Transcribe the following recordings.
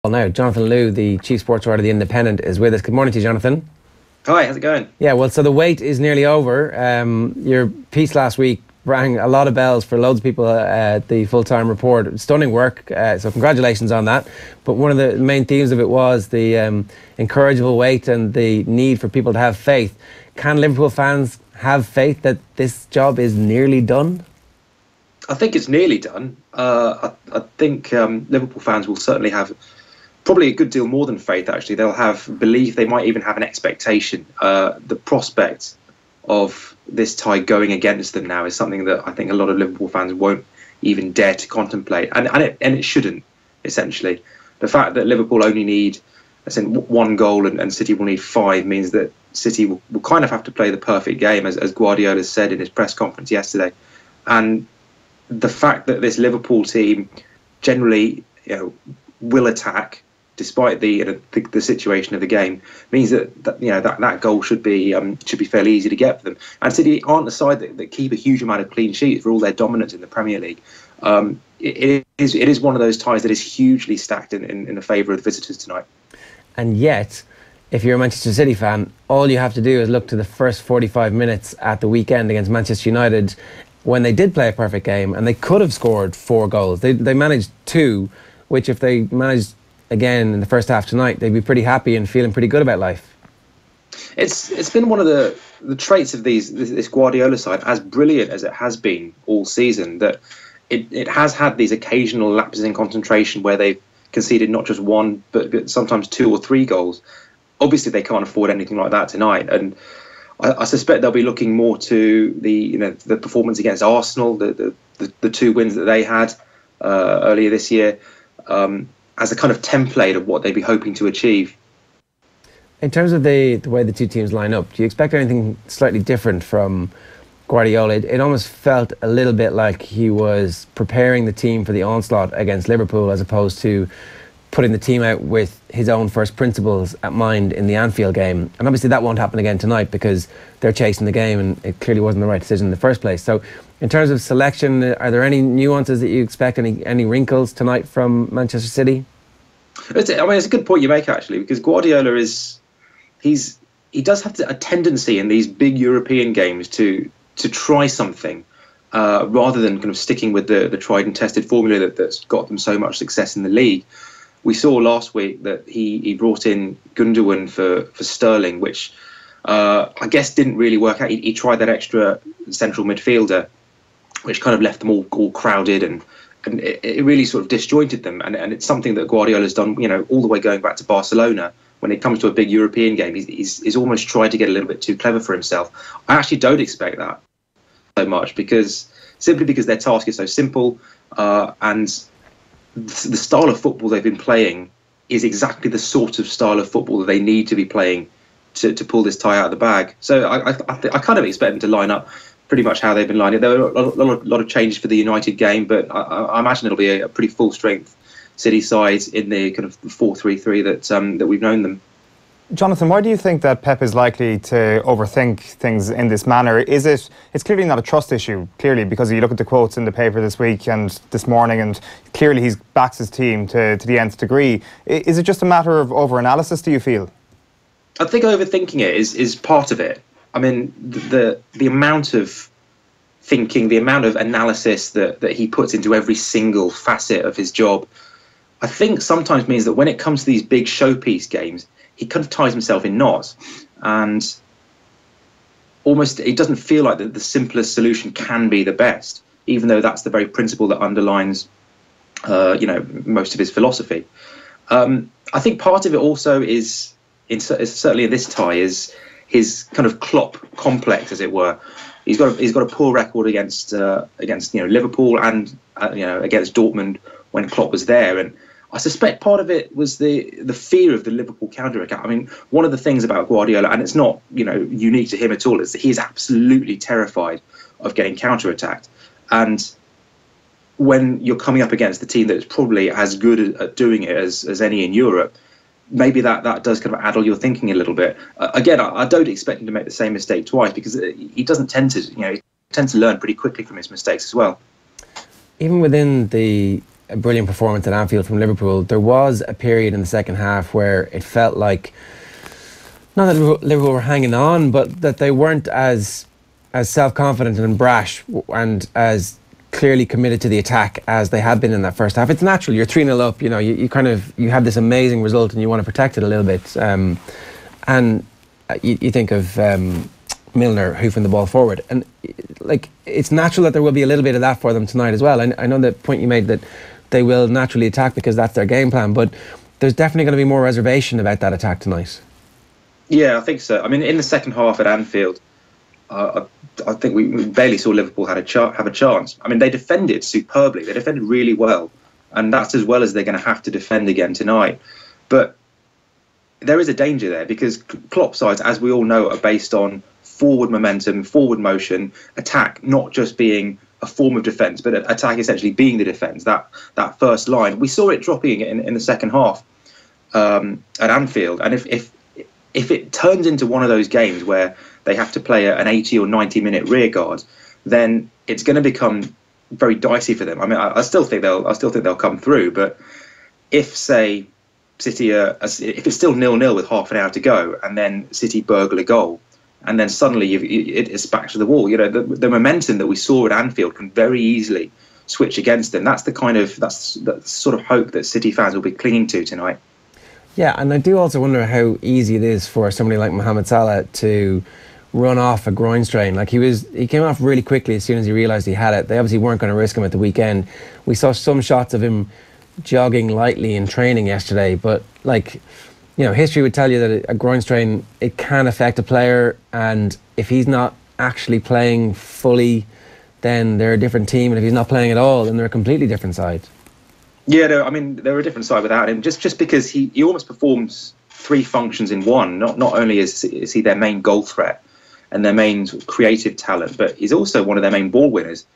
Well, now, Jonathan Liew, the chief sports writer of the Independent, is with us. Good morning to you, Jonathan. Hi, how's it going? Yeah, well, so the wait is nearly over. Your piece last week rang a lot of bells for loads of people at the full-time report. Stunning work, so congratulations on that. But one of the main themes of it was the incorrigible wait and the need for people to have faith. Can Liverpool fans have faith that this job is nearly done? I think it's nearly done. I think Liverpool fans will certainly have probably a good deal more than faith, actually. They'll have belief, they might even have an expectation. The prospect of this tie going against them now is something that I think a lot of Liverpool fans won't even dare to contemplate. And it shouldn't, essentially. The fact that Liverpool only need one goal and City will need 5 means that City will kind of have to play the perfect game, as Guardiola said in his press conference yesterday. And the fact that this Liverpool team generally, will attack despite the situation of the game means that goal should be fairly easy to get for them. And City aren't the side that keep a huge amount of clean sheets for all their dominance in the Premier League. It is one of those ties that is hugely stacked in the favour of the visitors tonight. And yet, if you're a Manchester City fan, all you have to do is look to the first 45 minutes at the weekend against Manchester United, when they did play a perfect game and they could have scored 4 goals. They managed 2, which if they managed again in the first half tonight, they'd be pretty happy and feeling pretty good about life. It's been one of the traits of this Guardiola side, as brilliant as it has been all season, that it has had these occasional lapses in concentration where they've conceded not just 1 but sometimes 2 or 3 goals. Obviously they can't afford anything like that tonight, and I suspect they'll be looking more to the performance against Arsenal, the 2 wins that they had earlier this year, as a kind of template of what they'd be hoping to achieve. In terms of the way the two teams line up, do you expect anything slightly different from Guardiola? It almost felt a little bit like he was preparing the team for the onslaught against Liverpool, as opposed to putting the team out with his own first principles at mind in the Anfield game. And obviously that won't happen again tonight because they're chasing the game and it clearly wasn't the right decision in the first place. So in terms of selection, are there any nuances that you expect, any wrinkles tonight from Manchester City? It's a good point you make, actually, because Guardiola he does have a tendency in these big European games to try something rather than kind of sticking with the tried and tested formula that's got them so much success in the league. We saw last week that he brought in Gundogan for Sterling, which I guess didn't really work out. He tried that extra central midfielder, which kind of left them all crowded, and it really sort of disjointed them. And it's something that Guardiola's done, all the way going back to Barcelona. When it comes to a big European game, he's almost tried to get a little bit too clever for himself. I actually don't expect that so much, simply because their task is so simple, and the style of football they've been playing is exactly the sort of style of football that they need to be playing to pull this tie out of the bag. So I kind of expect them to line up pretty much how they've been lining up. There were a lot of changes for the United game, but I imagine it'll be a pretty full strength City side in the kind of 4-3-3 that we've known them. Jonathan, why do you think that Pep is likely to overthink things in this manner? It's clearly not a trust issue, clearly, because you look at the quotes in the paper this week and this morning, and clearly he backs his team to the nth degree. Is it just a matter of over-analysis, do you feel? I think overthinking it is part of it. I mean, the amount of thinking, the amount of analysis that he puts into every single facet of his job, I think sometimes means that when it comes to these big showpiece games, he kind of ties himself in knots, and almost it doesn't feel like the simplest solution can be the best, even though that's the very principle that underlines, most of his philosophy. I think part of it also is certainly in this tie is his kind of Klopp complex, as it were. He's got a poor record against Liverpool and against Dortmund when Klopp was there, and I suspect part of it was the fear of the Liverpool counter-attack. I mean, one of the things about Guardiola, and it's not unique to him at all, is that he is absolutely terrified of getting counter-attacked. And when you're coming up against the team that is probably as good at doing it as any in Europe, maybe that does kind of addle your thinking a little bit. Again, I don't expect him to make the same mistake twice, because he doesn't tend to, he tends to learn pretty quickly from his mistakes as well. Even within the a brilliant performance at Anfield from Liverpool, there was a period in the second half where it felt like, not that Liverpool were hanging on, but that they weren't as self-confident and brash and as clearly committed to the attack as they had been in that first half. It's natural. You're 3-0 up. You have this amazing result and you want to protect it a little bit. And you think of Milner hoofing the ball forward, and it's natural that there will be a little bit of that for them tonight as well. I know the point you made that they will naturally attack because that's their game plan, but there's definitely going to be more reservation about that attack tonight. Yeah, I think so. I mean, in the second half at Anfield, I think we barely saw Liverpool have a chance. I mean, they defended superbly. They defended really well, and that's as well as they're going to have to defend again tonight. But there is a danger there because Klopp sides, as we all know, are based on forward momentum, forward motion, attack not just being a form of defence, but attack essentially being the defence. That first line, we saw it dropping in the second half at Anfield, and if it turns into one of those games where they have to play an 80 or 90 minute rear guard, then it's going to become very dicey for them. I mean, I still think they'll come through, but if, say, City if it's still 0-0 with half an hour to go, and then City burgle a goal, and then suddenly it's back to the wall. The momentum that we saw at Anfield can very easily switch against them. That's the sort of hope that City fans will be clinging to tonight. Yeah, and I do also wonder how easy it is for somebody like Mohamed Salah to run off a groin strain. He came off really quickly as soon as he realised he had it. They obviously weren't going to risk him at the weekend. We saw some shots of him jogging lightly in training yesterday, but history would tell you that a groin strain, it can affect a player, and if he's not actually playing fully, then they're a different team, and if he's not playing at all, then they're a completely different side. Yeah, no, I mean, they're a different side without him, just because he almost performs three functions in one. Not only is he their main goal threat and their main creative talent, but he's also one of their main ball winners.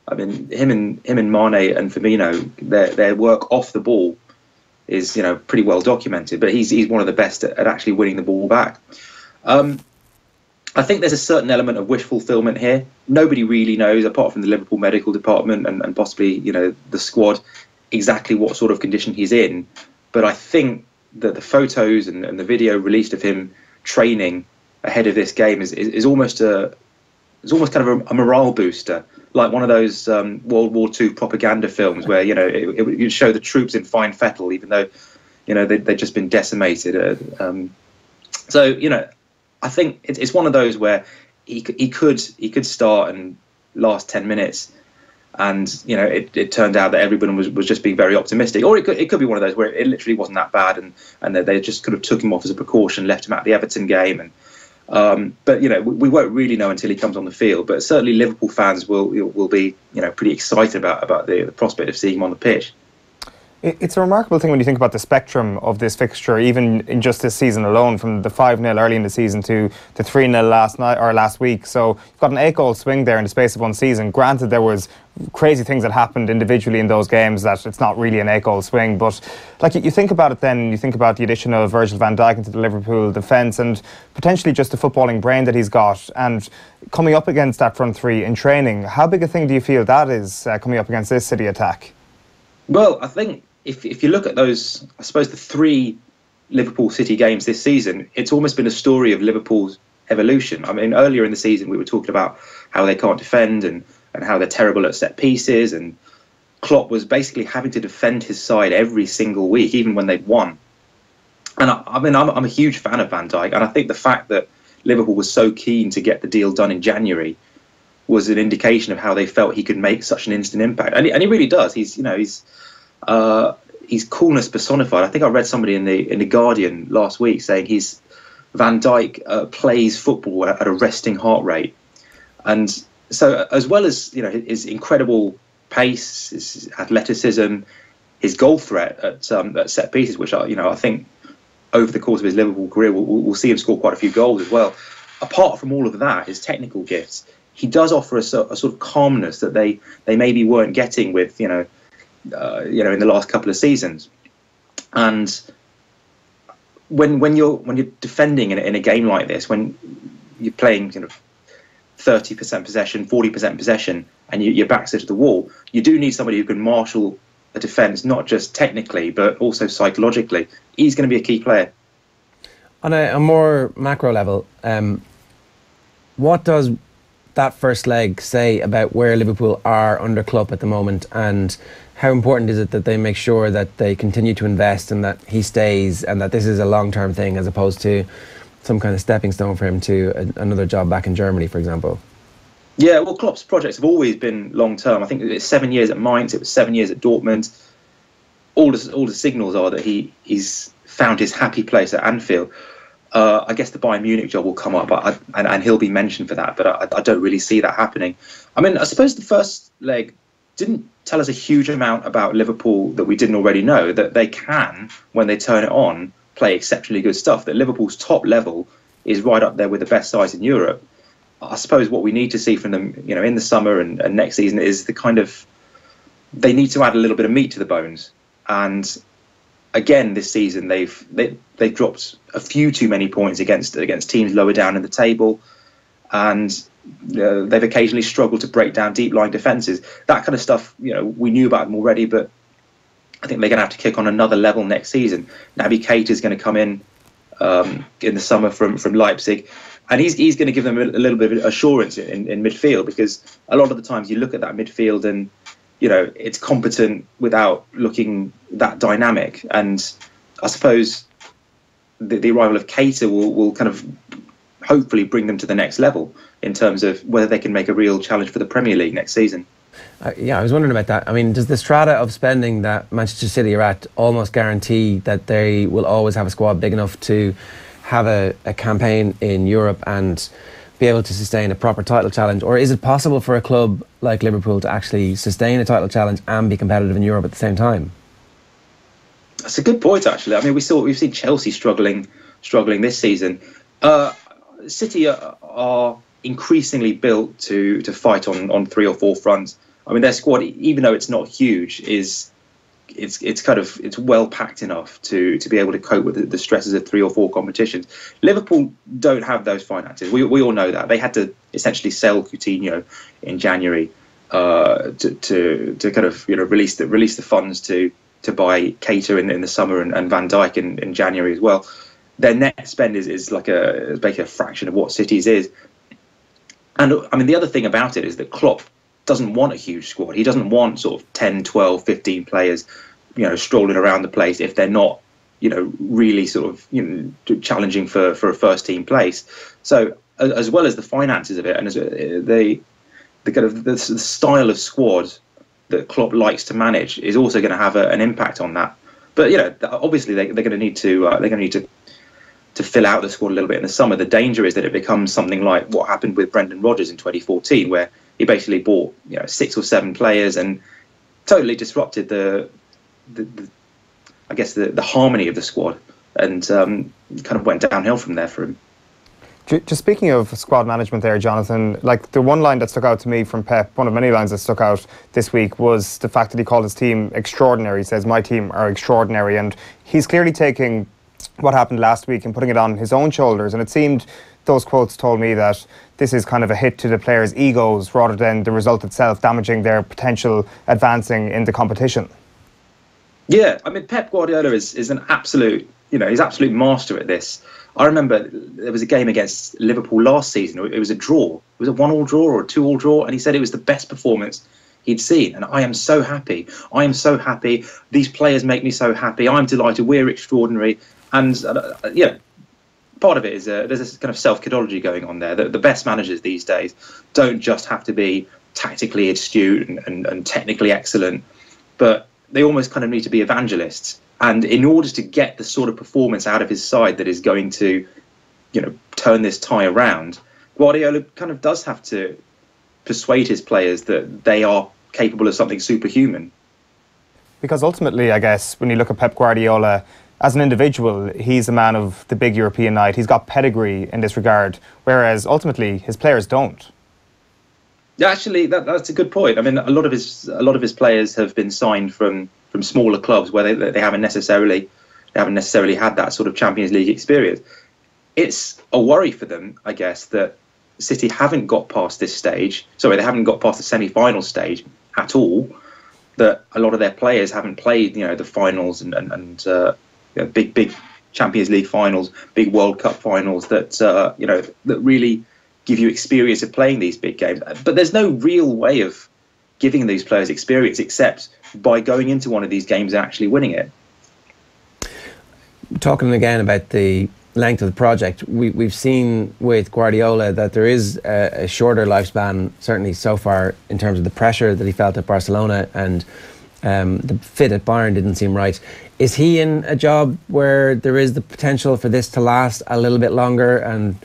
I mean, him and Mane and Firmino, their work off the ball is pretty well documented. But he's one of the best at actually winning the ball back. I think there's a certain element of wish fulfillment here. Nobody really knows, apart from the Liverpool medical department and possibly the squad, exactly what sort of condition he's in. But I think that the photos and the video released of him training ahead of this game is almost kind of a morale booster, like one of those World War II propaganda films where it would show the troops in fine fettle, even though they'd just been decimated. So I think it's one of those where he could start and last 10 minutes, and it turned out that everyone was just being very optimistic, or it could be one of those where it literally wasn't that bad, and they just could have took him off as a precaution, left him at the Everton game, and but we won't really know until he comes on the field. But certainly Liverpool fans will be pretty excited about the prospect of seeing him on the pitch. It's a remarkable thing when you think about the spectrum of this fixture, even in just this season alone, from the 5-0 early in the season to the 3-0 last week. So you've got an 8-goal swing there in the space of one season. Granted, there was crazy things that happened individually in those games that it's not really an 8-goal swing. But you think about it then, you think about the addition of Virgil van Dijk into the Liverpool defence and potentially just the footballing brain that he's got, and coming up against that front three in training. How big a thing do you feel that is coming up against this City attack? Well, I think if you look at those, I suppose the three Liverpool City games this season, it's almost been a story of Liverpool's evolution. I mean, earlier in the season, we were talking about how they can't defend and how they're terrible at set pieces, and Klopp was basically having to defend his side every single week, even when they'd won. And I'm a huge fan of Van Dijk, and I think the fact that Liverpool was so keen to get the deal done in January was an indication of how they felt he could make such an instant impact, and he really does. He's coolness personified. I think I read somebody in the Guardian last week saying Van Dijk plays football at a resting heart rate, and so as well as his incredible pace, his athleticism, his goal threat at set pieces, which I think over the course of his Liverpool career we'll see him score quite a few goals as well. Apart from all of that, his technical gifts, he does offer a sort of calmness that they maybe weren't getting with in the last couple of seasons. And when you're defending in a game like this, when you're playing 30% possession, 40% possession, and your back's to the wall, you do need somebody who can marshal a defence, not just technically but also psychologically. He's going to be a key player. On a more macro level, what does that first leg say about where Liverpool are under Klopp at the moment, and how important is it that they make sure that they continue to invest and that he stays and that this is a long-term thing as opposed to some kind of stepping stone for him to another job back in Germany, for example? Yeah, well, Klopp's projects have always been long-term. I think it's 7 years at Mainz, it was 7 years at Dortmund. All the signals are that he's found his happy place at Anfield. I guess the Bayern Munich job will come up, and he'll be mentioned for that, but I don't really see that happening. I mean, I suppose the first leg didn't tell us a huge amount about Liverpool that we didn't already know, that they can, when they turn it on, play exceptionally good stuff, that Liverpool's top level is right up there with the best sides in Europe. I suppose what we need to see from them, in the summer and next season is the kind of, they need to add a little bit of meat to the bones. And again, this season they've dropped a few too many points against teams lower down in the table, and they've occasionally struggled to break down deep lying defences. That kind of stuff, we knew about them already, but I think they're going to have to kick on another level next season. Naby Keita is going to come in the summer from Leipzig, and he's going to give them a little bit of assurance in midfield, because a lot of the times you look at that midfield and it's competent without looking that dynamic. And I suppose the arrival of Keita will kind of hopefully bring them to the next level in terms of whether they can make a real challenge for the Premier League next season. Yeah, I was wondering about that. I mean, does the strata of spending that Manchester City are at almost guarantee that they will always have a squad big enough to have a campaign in Europe and be able to sustain a proper title challenge? Or is it possible for a club like Liverpool to actually sustain a title challenge and be competitive in Europe at the same time? That's a good point, actually. I mean, we've seen Chelsea struggling this season. City are increasingly built to fight on 3 or 4 fronts. I mean, their squad, even though it's not huge, it's well packed enough to be able to cope with the stresses of 3 or 4 competitions. Liverpool don't have those finances. We all know that. They had to essentially sell Coutinho in January to kind of release the funds to buy Keita in the summer and Van Dijk in January as well. Their net spend is basically a fraction of what City's is. And I mean, the other thing about it is that Klopp doesn't want a huge squad. He doesn't want sort of 10, 12, 15 players, strolling around the place if they're not, really sort of, challenging for a first team place. So as well as the finances of it, and as the kind of the style of squad that Klopp likes to manage is also going to have an impact on that. But obviously they're going to need to fill out the squad a little bit in the summer. The danger is that it becomes something like what happened with Brendan Rodgers in 2014, where he basically bought 6 or 7 players and totally disrupted the harmony of the squad, and kind of went downhill from there for him. Just speaking of squad management there, Jonathan, like the one line that stuck out to me from Pep, one of many lines that stuck out this week, was the fact that he called his team extraordinary. He says, "My team are extraordinary," and he's clearly taking what happened last week and putting it on his own shoulders. And it seemed, those quotes told me that this is kind of a hit to the players' egos rather than the result itself damaging their potential advancing in the competition. Yeah, I mean, Pep Guardiola is an absolute, he's absolute master at this. I remember there was a game against Liverpool last season. It was a draw. It was a 1-1 draw or a 2-2 draw, and he said it was the best performance he'd seen. And I am so happy. I am so happy. These players make me so happy. I'm delighted. We're extraordinary. And part of it is there's this kind of self-cadogy going on there. The best managers these days don't just have to be tactically astute and technically excellent, but they almost kind of need to be evangelists. And in order to get the sort of performance out of his side that is going to, turn this tie around, Guardiola kind of does have to persuade his players that they are capable of something superhuman. Because ultimately, I guess, when you look at Pep Guardiola, as an individual, he's a man of the big European night. He's got pedigree in this regard, whereas ultimately his players don't. Yeah, actually, that's a good point. I mean, a lot of his players have been signed from smaller clubs where they haven't necessarily had that sort of Champions League experience. It's a worry for them, I guess, that City haven't got past this stage. Sorry, they haven't got past the semi-final stage at all. that a lot of their players haven't played, the finals and big Champions League finals, big World Cup finals that that really give you experience of playing these big games. But there's no real way of giving these players experience except by going into one of these games and actually winning it. Talking again about the length of the project, we've seen with Guardiola that there is a shorter lifespan, certainly so far, in terms of the pressure that he felt at Barcelona, and the fit at Bayern didn't seem right. Is he in a job where there is the potential for this to last a little bit longer? And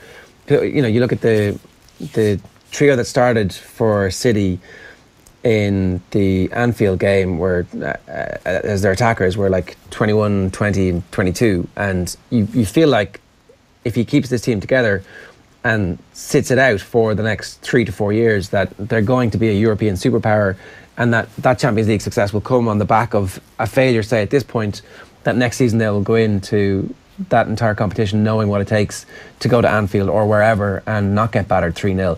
you look at the trio that started for City in the Anfield game, where as their attackers were like 21, 20 and 22, and you feel like if he keeps this team together and sits it out for the next 3 to 4 years, that they're going to be a European superpower, and that Champions League success will come on the back of a failure, say at this point, that next season they will go into that entire competition knowing what it takes to go to Anfield or wherever and not get battered 3-0.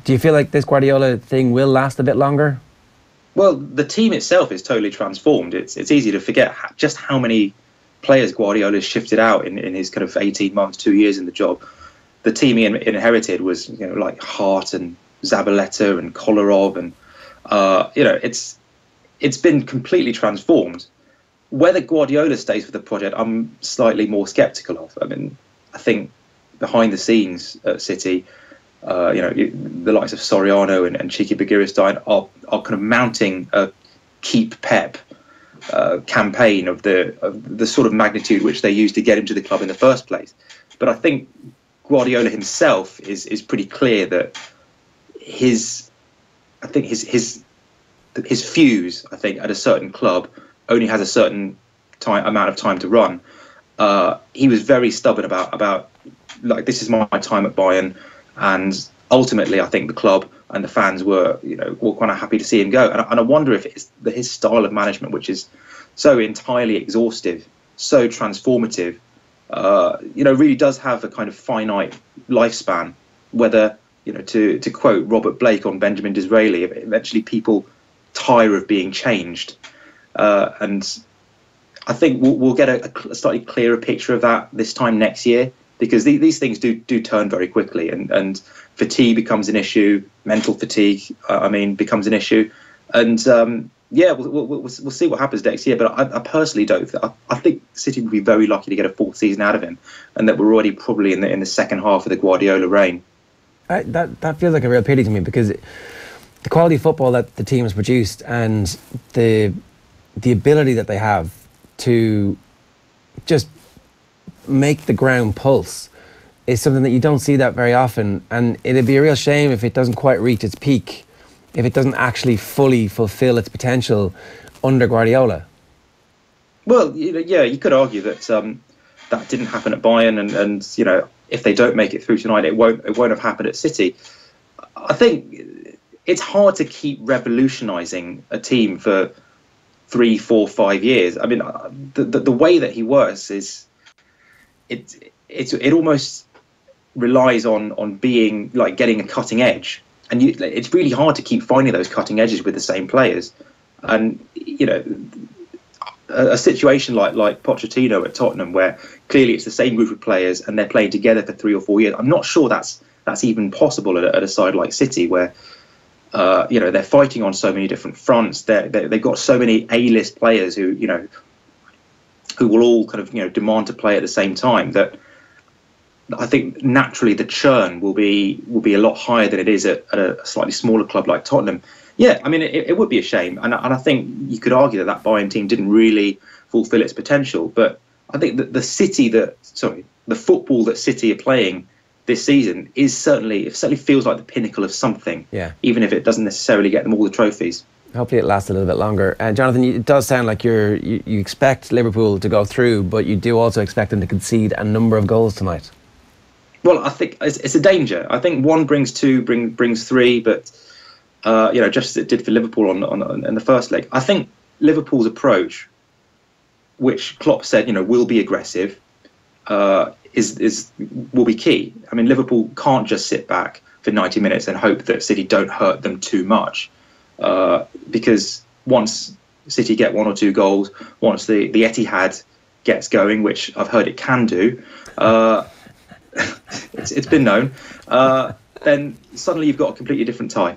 Do you feel like this Guardiola thing will last a bit longer? Well, the team itself is totally transformed. It's easy to forget just how many players Guardiola shifted out in his kind of 18 months, 2 years in the job. The team he inherited was like Hart and Zabaleta and Kolarov, and it's been completely transformed. Whether Guardiola stays with the project, I'm slightly more sceptical of. I mean, I think behind the scenes at City, the likes of Soriano and Cheeky Begiristain are kind of mounting a keep Pep campaign of the sort of magnitude which they used to get him to the club in the first place. But I think Guardiola himself is pretty clear that his fuse, I think, at a certain club only has a certain amount of time to run. He was very stubborn about like, this is my time at Bayern, and ultimately I think the club and the fans were kind of happy to see him go. And I wonder if it's his style of management, which is so entirely exhaustive, so transformative, really does have a kind of finite lifespan. Whether, to quote Robert Blake on Benjamin Disraeli, eventually people tire of being changed. And I think we'll get a slightly clearer picture of that this time next year, because these things do turn very quickly, and fatigue becomes an issue. Mental fatigue, becomes an issue, and we'll see what happens next year. But I personally don't. I think City would be very lucky to get a fourth season out of him, and that we're already probably in the second half of the Guardiola reign. That feels like a real pity to me, because the quality of football that the team has produced and the ability that they have to just make the ground pulse is something that you don't see that very often, and it'd be a real shame if it doesn't quite reach its peak, if it doesn't actually fully fulfill its potential under Guardiola. Well, you could argue that that didn't happen at Bayern, and if they don't make it through tonight, it won't have happened at City. I think it's hard to keep revolutionising a team for 3, 4, 5 years. I mean, the way that he works is it almost relies on being like getting a cutting edge, and it's really hard to keep finding those cutting edges with the same players. And a situation like Pochettino at Tottenham, where clearly it's the same group of players and they're playing together for 3 or 4 years. I'm not sure that's even possible at a side like City, where they're fighting on so many different fronts. They've got so many A-list players who will all kind of demand to play at the same time, that I think naturally the churn will be a lot higher than it is at a slightly smaller club like Tottenham. Yeah, I mean, it would be a shame, and I think you could argue that Bayern team didn't really fulfil its potential. But I think that the football that City are playing this season certainly feels like the pinnacle of something. Yeah. Even if it doesn't necessarily get them all the trophies. Hopefully it lasts a little bit longer. Jonathan, it does sound like you expect Liverpool to go through, but you do also expect them to concede a number of goals tonight. Well, I think it's a danger. I think 1 brings 2, brings 3, but just as it did for Liverpool in the first leg. I think Liverpool's approach, which Klopp said will be aggressive, will be key. I mean, Liverpool can't just sit back for 90 minutes and hope that City don't hurt them too much, because once City get 1 or 2 goals, once the Etihad gets going, which I've heard it can do, it's been known, then suddenly you've got a completely different tie.